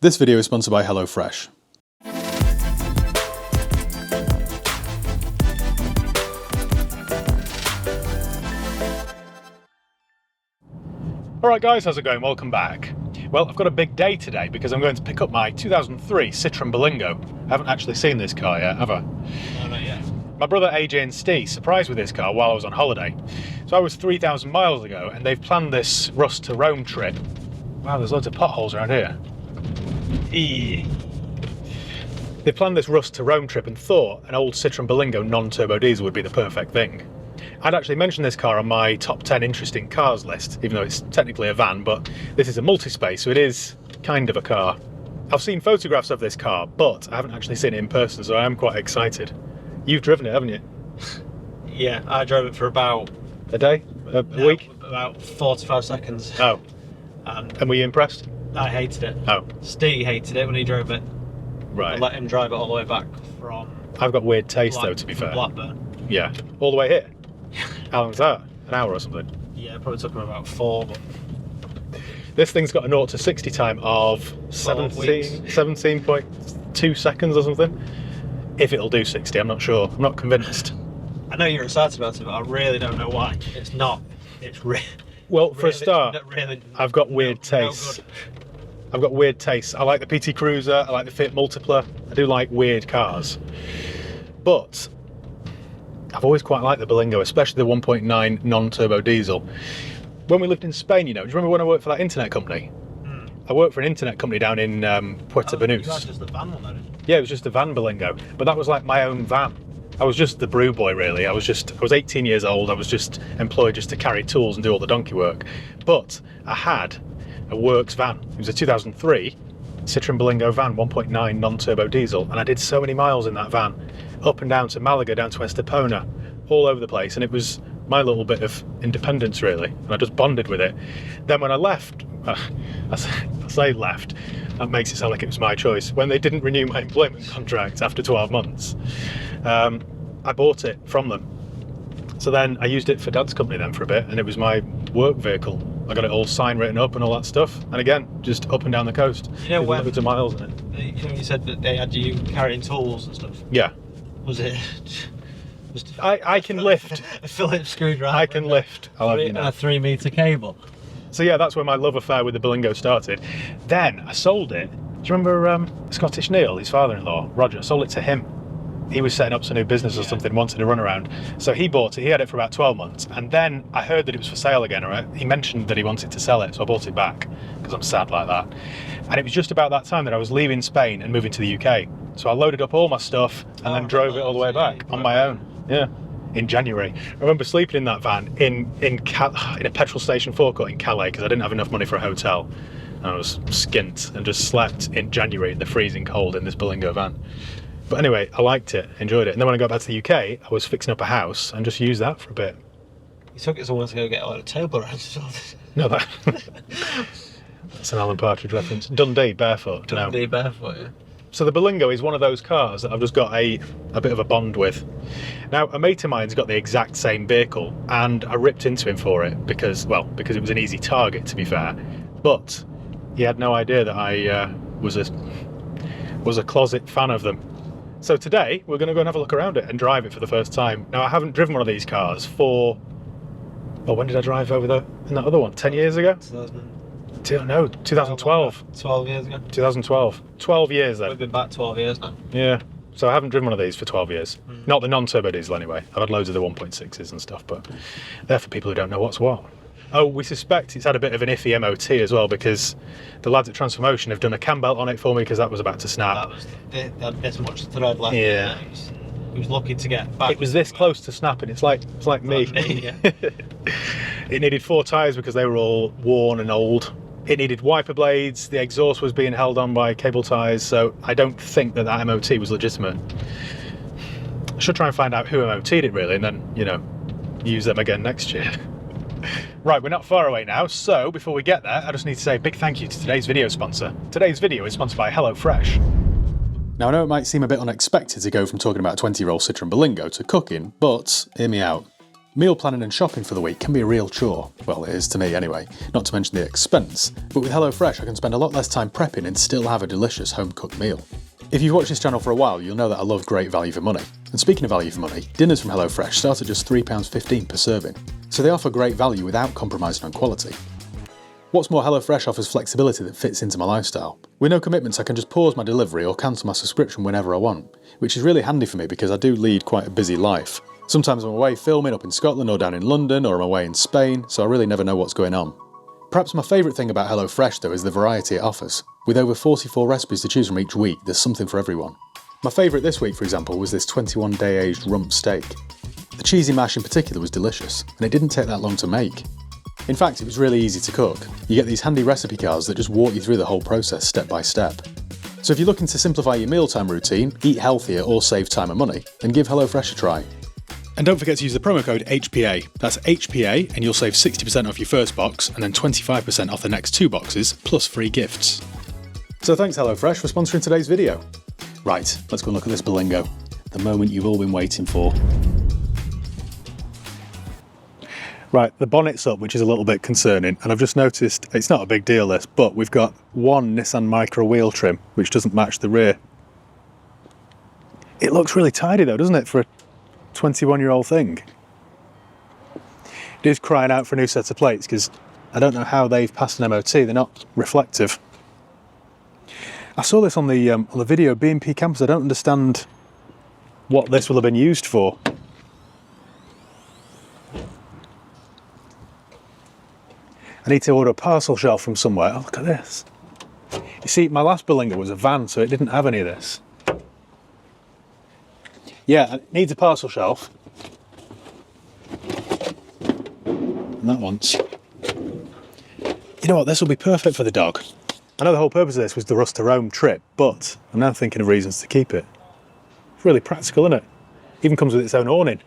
This video is sponsored by HelloFresh. Alright guys, how's it going? Welcome back. Well, I've got a big day today because I'm going to pick up my 2003 Citroen Berlingo. I haven't actually seen this car yet, have I? No, not yet. My brother AJ and Ste surprised with this car while I was on holiday. So I was 3,000 miles ago and they've planned this Rust to Rome trip. Wow, there's loads of potholes around here. Eee. They planned this Rust to Rome trip and thought an old Citroen Berlingo non-turbo diesel would be the perfect thing. I'd actually mentioned this car on my top 10 interesting cars list, even though it's technically a van, but this is a multi-space, so it is kind of a car. I've seen photographs of this car, but I haven't actually seen it in person, so I am quite excited. You've driven it, haven't you? Yeah, I drove it for about... A day? A week? About 45 seconds. Oh. And were you impressed? I hated it. Oh. Steve hated it when he drove it. Right. I let him drive it all the way back from... I've got weird taste though, to be fair. Blackburn. Yeah. All the way here? How long was that? An hour or something? Yeah, it probably took him about 4, but... This thing's got a 0 to 60 time of 17.2 seconds or something. If it'll do 60, I'm not sure. I'm not convinced. I know you're excited about it, but I really don't know why. It's not. It's well, for a start, really, I've got weird tastes. I've got weird tastes. I like the PT Cruiser, I like the Fiat Multipla. I do like weird cars. But I've always quite liked the Berlingo, especially the 1.9 non-turbo diesel. When we lived in Spain, you know, do you remember when I worked for that internet company? I worked for an internet company down in Puerto Banús. You had just the van one, though, didn't you? Yeah, it was just a van Berlingo, but that was like my own van. I was just the brew boy, really. I was 18 years old. I was just employed just to carry tools and do all the donkey work. But I had a works van. It was a 2003 Citroen Berlingo van, 1.9 non-turbo diesel, and I did so many miles in that van, up and down to Malaga, down to Estepona, all over the place, and it was my little bit of independence, really, and I just bonded with it. Then when I left, I say left, that makes it sound like it was my choice. When they didn't renew my employment contract after 12 months, I bought it from them. So then I used it for Dad's company then for a bit, and it was my work vehicle. I got it all sign written up and all that stuff, and again, just up and down the coast. You know, when loads of miles in it. You know, you said that they had you carrying tools and stuff. Yeah. Was it? I can lift. A Phillips screwdriver. I can lift. I'll have you know. And a 3-metre cable. So yeah, that's where my love affair with the Berlingo started. Then I sold it. Do you remember Scottish Neil, his father-in-law, Roger? I sold it to him. He was setting up some new business or something, wanted to run around. So he bought it, he had it for about 12 months. And then I heard that it was for sale again, right? He mentioned that he wanted to sell it, so I bought it back, because I'm sad like that. And it was just about that time that I was leaving Spain and moving to the UK. So I loaded up all my stuff and then drove it all the way back on my own. Yeah. In January. I remember sleeping in that van in a petrol station forecourt in Calais because I didn't have enough money for a hotel. And I was skint and just slept in January in the freezing cold in this Berlingo van. But anyway, I liked it, enjoyed it. And then when I got back to the UK, I was fixing up a house and just used that for a bit. You took it somewhere to go get a lot of table around. No, that's an Alan Partridge reference. Dundee, barefoot. Dundee, barefoot, yeah. So the Berlingo is one of those cars that I've just got a bit of a bond with. Now, a mate of mine's got the exact same vehicle, and I ripped into him for it because it was an easy target, to be fair. But he had no idea that I was a closet fan of them. So today, we're going to go and have a look around it and drive it for the first time. Now, I haven't driven one of these cars for... Well, when did I drive over in that other one? 10 years ago? 2012. 12 years ago. 2012. 12 years then. We've been back 12 years now. Yeah. So I haven't driven one of these for 12 years. Not the non-turbo diesel anyway. I've had loads of the 1.6s and stuff, but they're for people who don't know what's what. Oh, we suspect it's had a bit of an iffy MOT as well because the lads at Transformotion have done a cam belt on it for me because that was about to snap. They had this much thread left. Yeah. He was lucky to get back. It was this close to snapping. It's like me. Yeah. It needed 4 tyres because they were all worn and old. It needed wiper blades, the exhaust was being held on by cable ties, so I don't think that MOT was legitimate. I should try and find out who MOT'd it really, and then, you know, use them again next year. Right, we're not far away now, so before we get there, I just need to say a big thank you to today's video sponsor. Today's video is sponsored by HelloFresh. Now I know it might seem a bit unexpected to go from talking about a 20-year-old Citroen Berlingo to cooking, but hear me out. Meal planning and shopping for the week can be a real chore. Well, it is to me anyway, not to mention the expense. But with HelloFresh, I can spend a lot less time prepping and still have a delicious home-cooked meal. If you've watched this channel for a while, you'll know that I love great value for money. And speaking of value for money, dinners from HelloFresh start at just £3.15 per serving. So they offer great value without compromising on quality. What's more, HelloFresh offers flexibility that fits into my lifestyle. With no commitments, I can just pause my delivery or cancel my subscription whenever I want, which is really handy for me because I do lead quite a busy life. Sometimes I'm away filming up in Scotland or down in London, or I'm away in Spain, so I really never know what's going on. Perhaps my favourite thing about HelloFresh though is the variety it offers. With over 44 recipes to choose from each week, there's something for everyone. My favourite this week, for example, was this 21-day aged rump steak. The cheesy mash in particular was delicious, and it didn't take that long to make. In fact, it was really easy to cook. You get these handy recipe cards that just walk you through the whole process step by step. So if you're looking to simplify your mealtime routine, eat healthier or save time and money, then give HelloFresh a try. And don't forget to use the promo code HPA. That's HPA and you'll save 60% off your first box and then 25% off the next 2 boxes, plus free gifts. So thanks HelloFresh for sponsoring today's video. Right, let's go and look at this Berlingo. The moment you've all been waiting for. Right, the bonnet's up, which is a little bit concerning, and I've just noticed, it's not a big deal this, but we've got one Nissan Micra wheel trim, which doesn't match the rear. It looks really tidy though, doesn't it, for a 21-year-old thing? It is crying out for a new set of plates, because I don't know how they've passed an MOT, they're not reflective. I saw this on the video, B&P campus. I don't understand what this will have been used for. I need to order a parcel shelf from somewhere. Oh, look at this. You see, my last Berlingo was a van, so it didn't have any of this. Yeah, it needs a parcel shelf. And that one's... You know what, this will be perfect for the dog. I know the whole purpose of this was the Rust to Rome trip, but I'm now thinking of reasons to keep it. It's really practical, isn't it? Even comes with its own awning.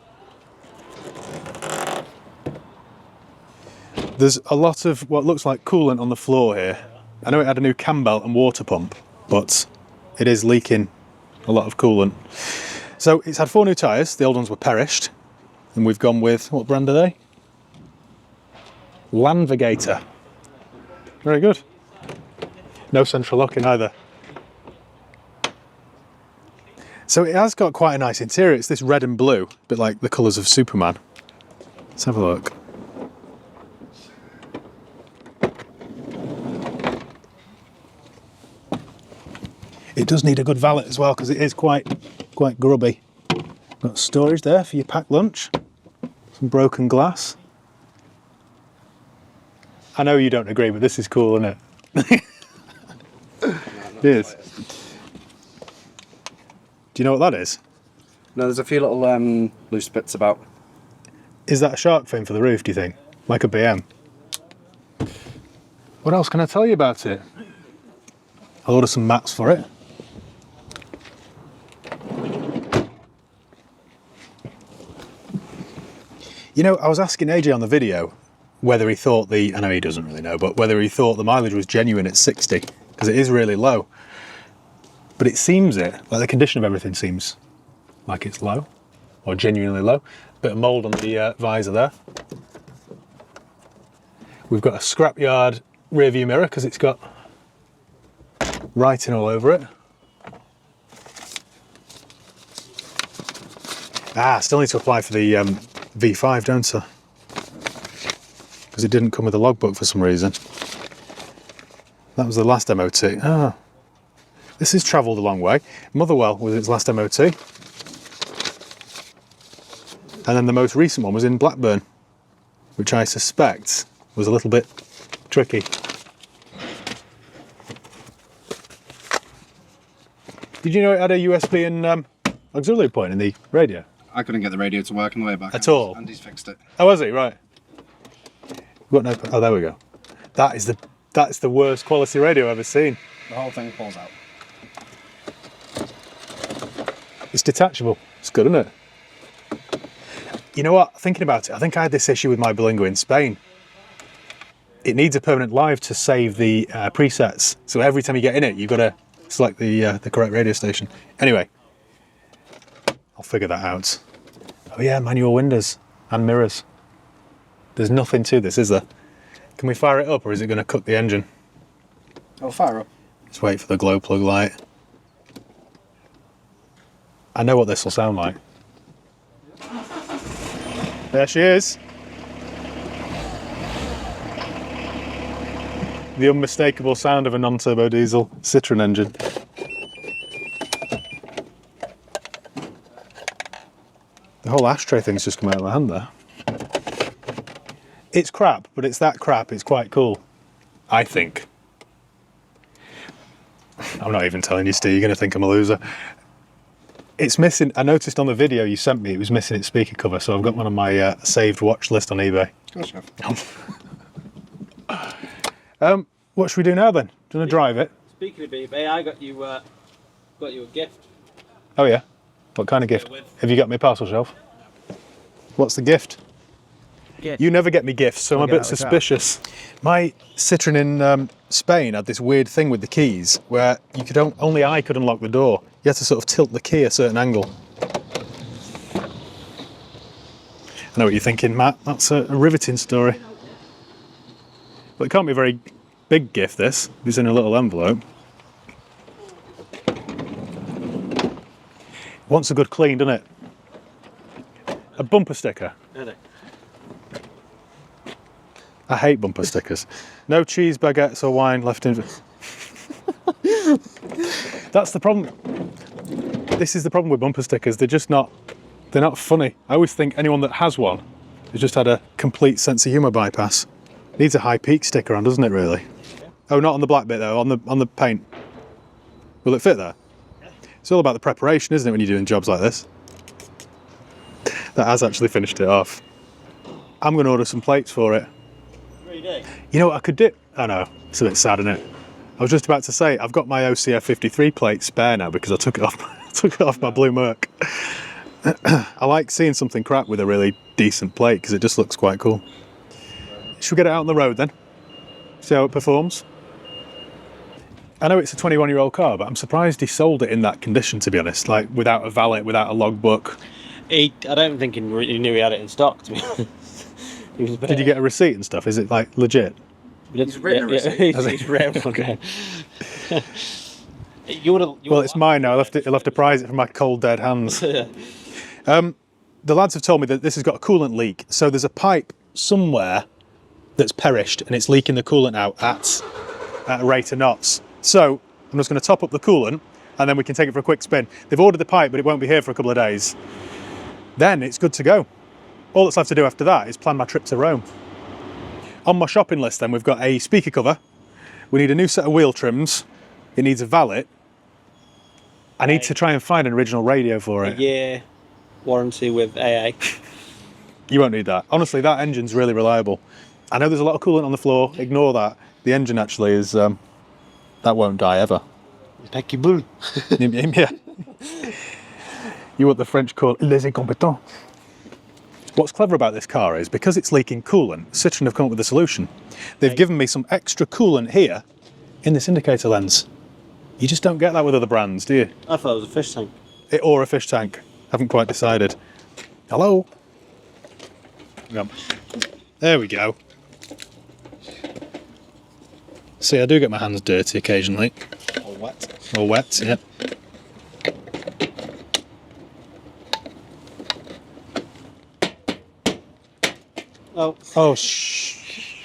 There's a lot of what looks like coolant on the floor here. I know it had a new cam belt and water pump, but it is leaking a lot of coolant. So it's had 4 new tyres, the old ones were perished, and we've gone with, what brand are they? Landvigator. Very good. No central locking either. So it has got quite a nice interior. It's this red and blue, a bit like the colours of Superman. Let's have a look. It does need a good valet as well because it is quite grubby. Got storage there for your packed lunch. Some broken glass. I know you don't agree, but this is cool, isn't it? It is. Do you know what that is? No, there's a few little loose bits about. Is that a shark fin for the roof, do you think? Like a BM? What else can I tell you about it? I'll order some mats for it. You know, I was asking AJ on the video whether he thought I know he doesn't really know, but whether he thought the mileage was genuine at 60, because it is really low. But it seems like the condition of everything seems like it's low, or genuinely low. Bit of mould on the visor there. We've got a scrapyard rear view mirror because it's got writing all over it. Still need to apply for the V5, don't I? Because it didn't come with a logbook for some reason. That was the last MOT. This has travelled a long way. Motherwell was its last MOT. And then the most recent one was in Blackburn, which I suspect was a little bit tricky. Did you know it had a USB and auxiliary point in the radio? I couldn't get the radio to work on the way back. At all? Andy's fixed it. Oh, was he? Right. We've got no... Oh, there we go. That's the worst quality radio I've ever seen. The whole thing pulls out. It's detachable. It's good, isn't it? You know what? Thinking about it, I think I had this issue with my Berlingo in Spain. It needs a permanent live to save the presets. So every time you get in it, you've got to select the correct radio station. Anyway, I'll figure that out. Oh yeah, manual windows. and mirrors. There's nothing to this, is there? Can we fire it up, or is it going to cook the engine? Oh, fire up. Let's wait for the glow plug light. I know what this will sound like. There she is. The unmistakable sound of a non-turbo diesel Citroen engine. The whole ashtray thing's just come out of my hand there. It's crap, but it's that crap, it's quite cool. I think. I'm not even telling you, Steve, you're going to think I'm a loser. It's missing, I noticed on the video you sent me, it was missing its speaker cover, so I've got one on my saved watch list on eBay. Of course you have. What should we do now then? Do you want to drive it? Speaking of eBay, I got you a gift. Oh yeah? What kind of gift? Have you got me a parcel shelf? What's the gift? Gift. You never get me gifts, so I'm a bit suspicious. My Citroen in Spain had this weird thing with the keys where you could only I could unlock the door. You had to sort of tilt the key a certain angle. I know what you're thinking, Matt. That's a riveting story. Well, it can't be a very big gift, this. It's in a little envelope. Wants a good clean, doesn't it? A bumper sticker. Really? I hate bumper stickers. No cheese, baguettes or wine left in. That's the problem. This is the problem with bumper stickers. They're not funny. I always think anyone that has one has just had a complete sense of humour bypass. Needs a high peak sticker on, doesn't it really? Yeah. Oh, not on the black bit though, on the paint. Will it fit there? Yeah. It's all about the preparation, isn't it, when you're doing jobs like this? That has actually finished it off. I'm going to order some plates for it. You know what I could do? I know, it's a bit sad, isn't it? I was just about to say, I've got my OCF 53 plate spare now because I took it off my blue Merc. I like seeing something crap with a really decent plate because it just looks quite cool. Should we get it out on the road then? See how it performs? I know it's a 21-year-old car, but I'm surprised he sold it in that condition, to be honest. Like, without a valet, without a logbook. I don't think he knew he had it in stock, to be honest. Did you get a receipt and stuff? Is it, like, legit? He's written a receipt. He's written one. Okay. Well, it's mine now. He'll have to prize it from my cold, dead hands. The lads have told me that this has got a coolant leak. So there's a pipe somewhere that's perished and it's leaking the coolant out at a rate of knots. So I'm just going to top up the coolant and then we can take it for a quick spin. They've ordered the pipe, but it won't be here for a couple of days. Then it's good to go. All that's left to do after that is plan my trip to Rome. On my shopping list then, we've got a speaker cover. We need a new set of wheel trims. It needs a valet. I need to try and find an original radio for it. Yeah, warranty with AA. You won't need that. Honestly, that engine's really reliable. I know there's a lot of coolant on the floor. Ignore that. The engine actually is, that won't die ever. Impeccable. Yeah. You what the French call les incompétents. What's clever about this car is because it's leaking coolant, Citroen have come up with a solution. They've given me some extra coolant here in this indicator lens. You just don't get that with other brands, do you? I thought it was a fish tank. Or a fish tank. Haven't quite decided. Hello? Yep. There we go. See, I do get my hands dirty occasionally. Or wet. Or wet, yeah. Oh, shh.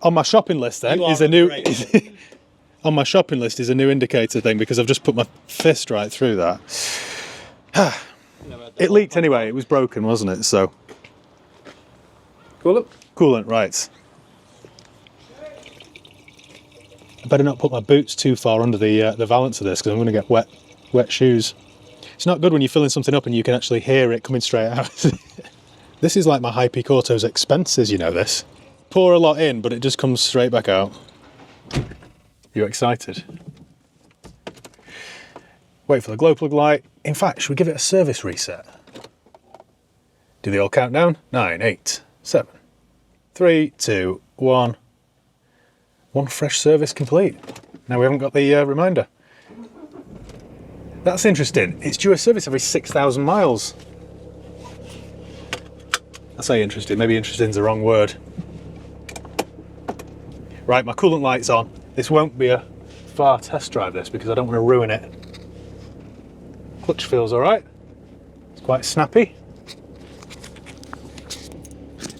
On my shopping list then is a new... on my shopping list is a new indicator thing because I've just put my fist right through that. It leaked anyway, it was broken, wasn't it? So... Coolant? Coolant, right. I better not put my boots too far under the valance of this because I'm going to get wet shoes. It's not good when you're filling something up and you can actually hear it coming straight out. This is like my High Peak Auto's expenses, you know this. Pour a lot in, but it just comes straight back out. You excited? Wait for the glow plug light. In fact, should we give it a service reset? Do they all count down? 9, 8, 7, 3, 2, 1. One fresh service complete. Now we haven't got the reminder. That's interesting. It's due a service every 6,000 miles. I say interesting, maybe interesting's the wrong word. Right, my coolant light's on. This won't be a far test drive this because I don't want to ruin it. Clutch feels all right. It's quite snappy.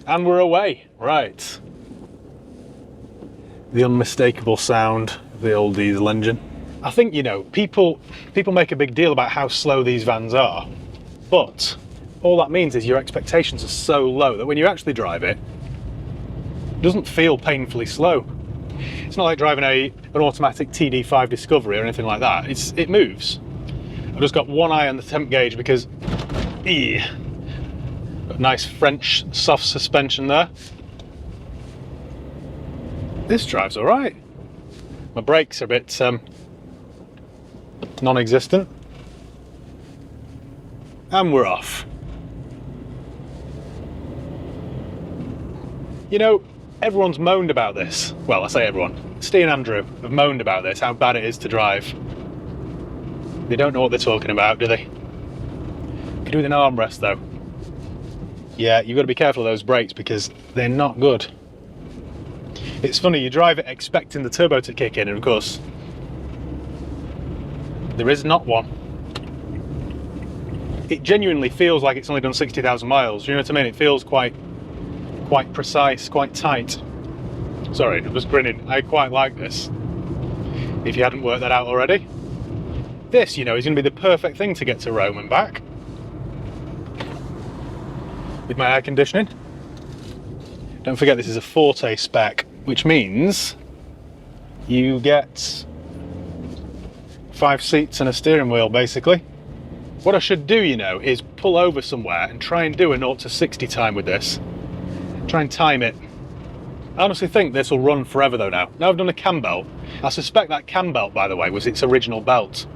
And we're away, right. The unmistakable sound of the old diesel engine. I think, you know, people make a big deal about how slow these vans are, but all that means is your expectations are so low that when you actually drive it, it doesn't feel painfully slow. It's not like driving an automatic TD5 Discovery or anything like that. It moves. I've just got one eye on the temp gauge because got a nice French soft suspension there. This drives all right. My brakes are a bit non-existent. And we're off. You know, everyone's moaned about this. Well, I say everyone. Ste and Andrew have moaned about this, how bad it is to drive. They don't know what they're talking about, do they? Could do with an armrest though. Yeah, you've got to be careful of those brakes because they're not good. It's funny, you drive it expecting the turbo to kick in, and of course, there is not one. It genuinely feels like it's only done 60,000 miles. You know what I mean? It feels quite precise, quite tight. Sorry, I was grinning. I quite like this. If you hadn't worked that out already. This, you know, is going to be the perfect thing to get to Rome and back. With my air conditioning. Don't forget this is a Forte spec, which means you get 5 seats and a steering wheel, basically. What I should do, you know, is pull over somewhere and try and do a 0 to 60 time with this. Try and time it. I honestly think this will run forever though now. Now I've done a cam belt. I suspect that cam belt, by the way, was its original belt.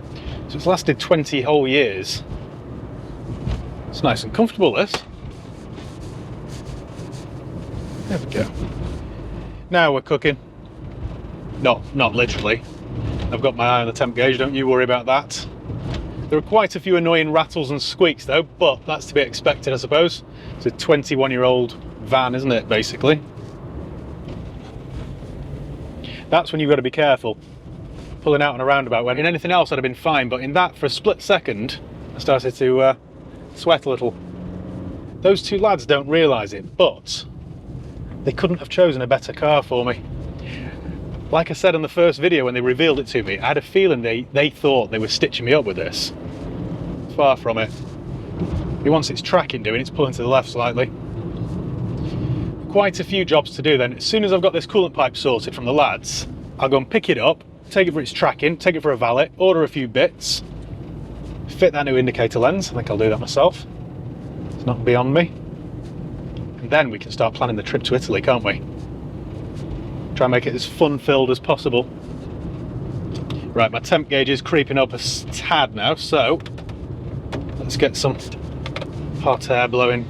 So it's lasted 20 whole years. It's nice and comfortable, this. There we go. Now we're cooking. Not literally. I've got my eye on the temp gauge, don't you worry about that. There are quite a few annoying rattles and squeaks though, but that's to be expected, I suppose. It's a 21-year-old van, isn't it, basically? That's when you've got to be careful. Pulling out on a roundabout, when in anything else I'd have been fine, but in that, for a split second, I started to sweat a little. Those two lads don't realise it, but they couldn't have chosen a better car for me. Like I said in the first video when they revealed it to me, I had a feeling they thought they were stitching me up with this. Far from it. It wants its tracking doing, it's pulling to the left slightly. Quite a few jobs to do then. As soon as I've got this coolant pipe sorted from the lads, I'll go and pick it up, take it for its tracking, take it for a valet, order a few bits, fit that new indicator lens. I think I'll do that myself. It's not beyond me. And then we can start planning the trip to Italy, can't we? Try and make it as fun-filled as possible. Right, my temp gauge is creeping up a tad now, so let's get some hot air blowing.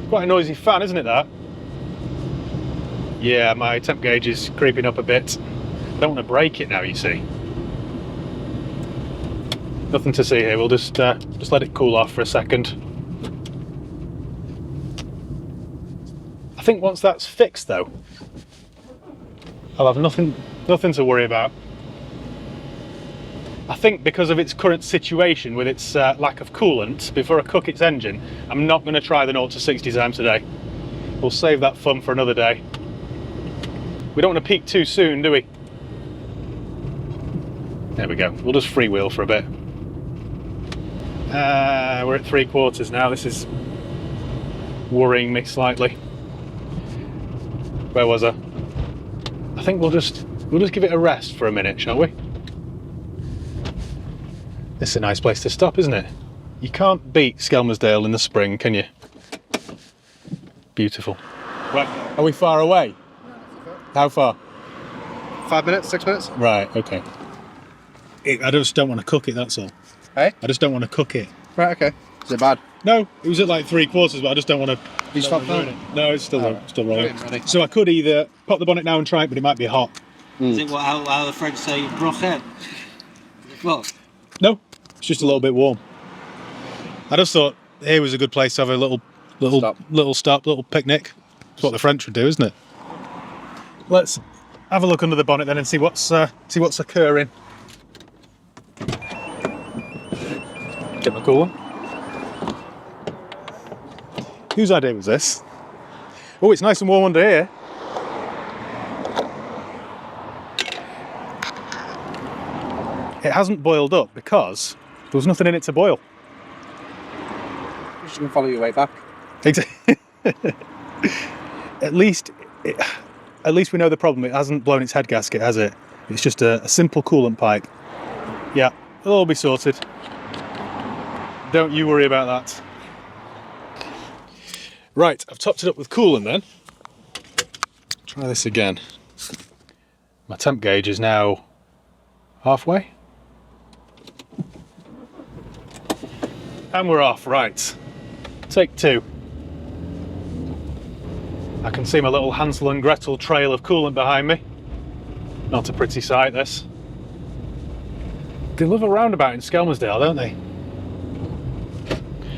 Quite a noisy fan, isn't it, that? Yeah, my temp gauge is creeping up a bit. I don't want to break it now, you see. Nothing to see here, we'll just let it cool off for a second. I think once that's fixed though, I'll have nothing to worry about. I think because of its current situation with its lack of coolant, before I cook its engine, I'm not going to try the 0 to 60 time today. We'll save that fun for another day. We don't want to peak too soon, do we? There we go. We'll just freewheel for a bit. We're at 3/4 now. This is worrying me slightly. Where was I? I think we'll just give it a rest for a minute, shall we? This is a nice place to stop, isn't it? You can't beat Skelmersdale in the spring, can you? Beautiful. Right, are we far away? How far? 5 minutes, 6 minutes? Right, okay. I just don't want to cook it, that's all. Hey? I just don't want to cook it. Right, okay. Is it bad? No, it was at like 3/4, but I just don't want to. You stopped now? No, it's still still rolling. Ready. So I could either pop the bonnet now and try it, but it might be hot. Is it how the French say brochette? What? No, it's just a little bit warm. I just thought here was a good place to have a little Little stop, little picnic. It's what the French would do, isn't it? Let's have a look under the bonnet then and see what's occurring. Get my cool one. Whose idea was this? Oh, it's nice and warm under here. It hasn't boiled up because there was nothing in it to boil. You should follow your way back. At least we know the problem. It hasn't blown its head gasket, has it? It's just a simple coolant pipe. Yeah, it'll all be sorted. Don't you worry about that. Right, I've topped it up with coolant then. Try this again. My temp gauge is now halfway. And we're off, right. Take 2. I can see my little Hansel and Gretel trail of coolant behind me. Not a pretty sight, this. They love a roundabout in Skelmersdale, don't they?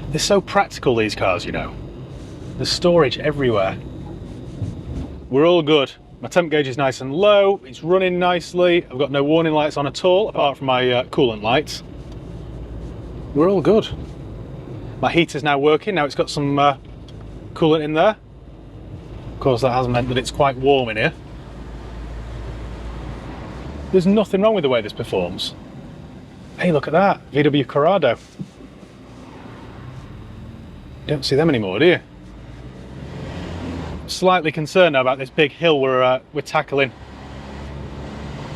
They're so practical, these cars, you know. There's storage everywhere. We're all good. My temp gauge is nice and low. It's running nicely. I've got no warning lights on at all, apart from my coolant lights. We're all good. My heater's now working. Now it's got some coolant in there. Of course, that has meant that it's quite warm in here. There's nothing wrong with the way this performs. Hey, look at that. VW Corrado. You don't see them anymore, do you? Slightly concerned now about this big hill we're tackling,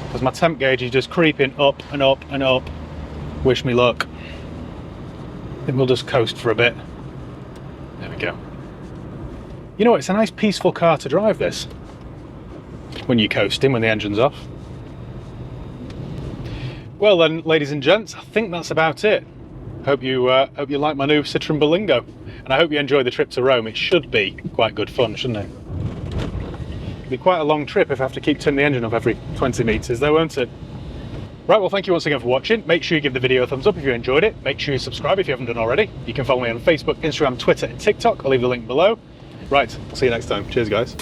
because my temp gauge is just creeping up and up and up. Wish me luck. I think we'll just coast for a bit. There we go. You know what, it's a nice peaceful car to drive, this, when you're coasting, when the engine's off. Well then, ladies and gents, I think that's about it. Hope you like my new Citroen Berlingo, and I hope you enjoy the trip to Rome. It should be quite good fun, shouldn't it? It'll be quite a long trip if I have to keep turning the engine off every 20 metres though, won't it? Right, well, thank you once again for watching. Make sure you give the video a thumbs up if you enjoyed it. Make sure you subscribe if you haven't done already. You can follow me on Facebook, Instagram, Twitter and TikTok. I'll leave the link below. Right, I'll see you next time. Cheers, guys.